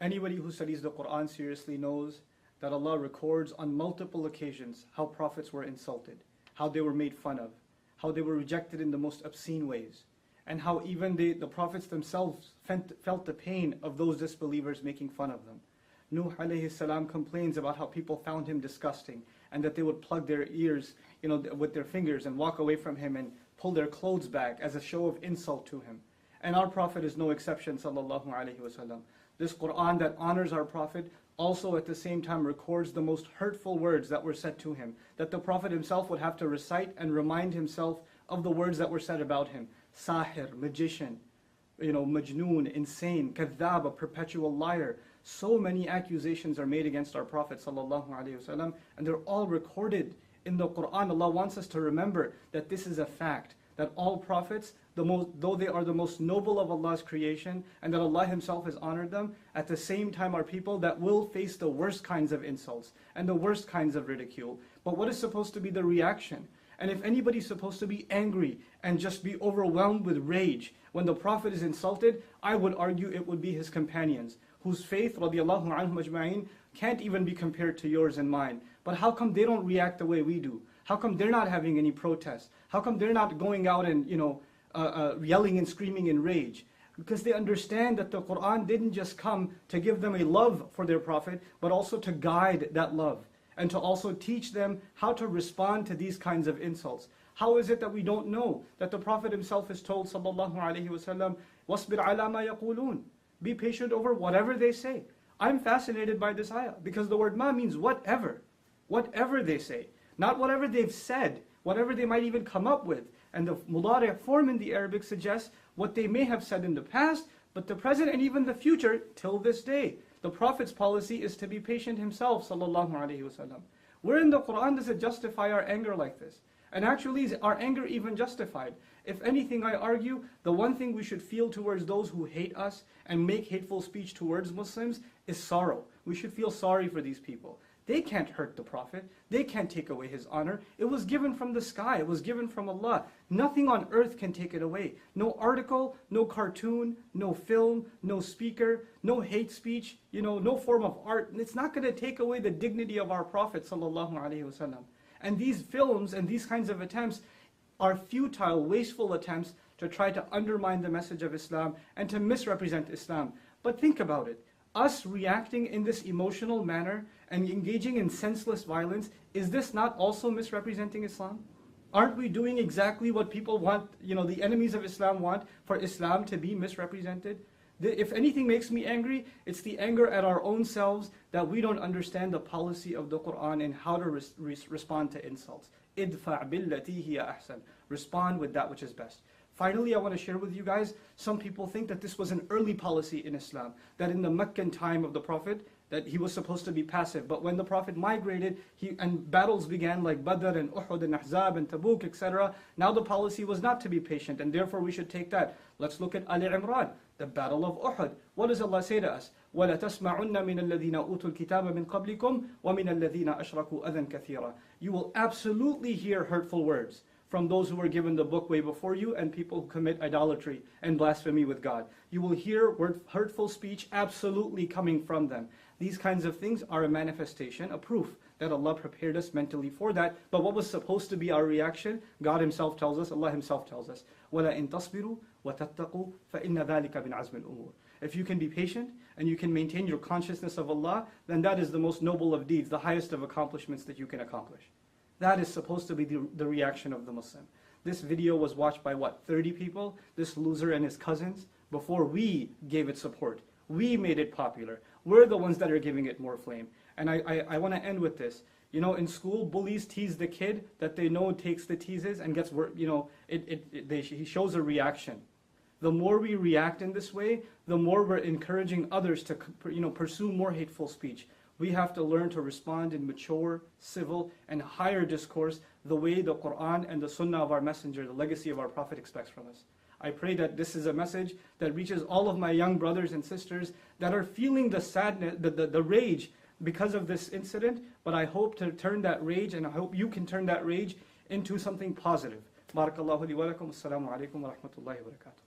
Anybody who studies the Quran seriously knows that Allah records on multiple occasions how prophets were insulted, how they were made fun of, how they were rejected in the most obscene ways, and how even the prophets themselves felt the pain of those disbelievers making fun of them. Nuh alayhi salam complains about how people found him disgusting, and that they would plug their ears, with their fingers and walk away from him and pull their clothes back as a show of insult to him. And our Prophet is no exception, sallallahu alaihi wasallam. This Quran that honors our Prophet also at the same time records the most hurtful words that were said to him, that the Prophet himself would have to recite and remind himself of the words that were said about him. Sahir, magician, majnoon, insane, kadhab, a perpetual liar. So many accusations are made against our Prophet sallallahu alaihi wasallam, and they're all recorded in the Quran. Allah wants us to remember that this is a fact, that all prophets, though they are the most noble of Allah's creation, and that Allah Himself has honored them, at the same time are people that will face the worst kinds of insults and the worst kinds of ridicule. But what is supposed to be the reaction? And if anybody's supposed to be angry and just be overwhelmed with rage when the Prophet is insulted, I would argue it would be his companions, whose faith, radiallahu anhum ajma'in, can't even be compared to yours and mine. But how come they don't react the way we do? How come they're not having any protests? How come they're not going out and yelling and screaming in rage? Because they understand that the Quran didn't just come to give them a love for their Prophet, but also to guide that love, and to also teach them how to respond to these kinds of insults. How is it that we don't know that the Prophet himself is told, sallallahu alaihi wasallam, وَاصْبِرْ عَلَى مَا يَقُولُونَ, be patient over whatever they say. I'm fascinated by this ayah, because the word ma means whatever they say. Not whatever they've said, whatever they might even come up with. And the mudari' form in the Arabic suggests what they may have said in the past, but the present and even the future till this day. The Prophet's policy is to be patient himself, sallallahu alaihi wasallam. Where in the Quran does it justify our anger like this? And actually, is our anger even justified? If anything, I argue, the one thing we should feel towards those who hate us and make hateful speech towards Muslims is sorrow. We should feel sorry for these people. They can't hurt the Prophet. They can't take away his honor. It was given from the sky. It was given from Allah. Nothing on earth can take it away. No article, no cartoon, no film, no speaker, no hate speech, no form of art. It's not going to take away the dignity of our Prophet sallallahu alaihi wasallam. And these films and these kinds of attempts are futile, wasteful attempts to try to undermine the message of Islam and to misrepresent Islam. But think about it. Us reacting in this emotional manner and engaging in senseless violence, is this not also misrepresenting Islam? Aren't we doing exactly what people want, the enemies of Islam want, for Islam to be misrepresented? If anything makes me angry, it's the anger at our own selves that we don't understand the policy of the Quran and how to respond to insults. Idfa' billati hiya ahsan. Respond with that which is best. Finally, I want to share with you guys, some people think that this was an early policy in Islam, that in the Meccan time of the Prophet, that he was supposed to be passive. But when the Prophet migrated, and battles began like Badr and Uhud and Ahzab and Tabuk, etc., now the policy was not to be patient, and therefore we should take that. Let's look at Ali Imran, the battle of Uhud. What does Allah say to us? وَلَا تَسْمَعُنَّ مِنَ الَّذِينَ أُوتُوا الْكِتَابَ مِنْ قَبْلِكُمْ وَمِنَ الَّذِينَ أَشْرَكُوا أَذًى كَثِيرًا. You will absolutely hear hurtful words from those who were given the book way before you and people who commit idolatry and blasphemy with God. You will hear hurtful speech absolutely coming from them. These kinds of things are a manifestation, a proof that Allah prepared us mentally for that. But what was supposed to be our reaction, God Himself tells us, Allah Himself tells us, وَلَا إِن تَصْبِرُوا وَتَتَّقُوا فَإِنَّ ذَلِكَ مِنْ عَزْمِ الْأُمُورِ. If you can be patient and you can maintain your consciousness of Allah, then that is the most noble of deeds, the highest of accomplishments that you can accomplish. That is supposed to be the reaction of the Muslim. This video was watched by 30 people? This loser and his cousins? Before we gave it support. We made it popular. We're the ones that are giving it more flame. And I want to end with this. In school, bullies tease the kid that they know takes the teases and gets, he shows a reaction. The more we react in this way, the more we're encouraging others to, pursue more hateful speech. We have to learn to respond in mature, civil, and higher discourse the way the Quran and the Sunnah of our Messenger, the legacy of our Prophet, expects from us. I pray that this is a message that reaches all of my young brothers and sisters that are feeling the sadness, the rage because of this incident, but I hope to turn that rage, and I hope you can turn that rage into something positive. Barakallahu li wa lakum. Assalamu alaikum wa rahmatullahi wa barakatuh.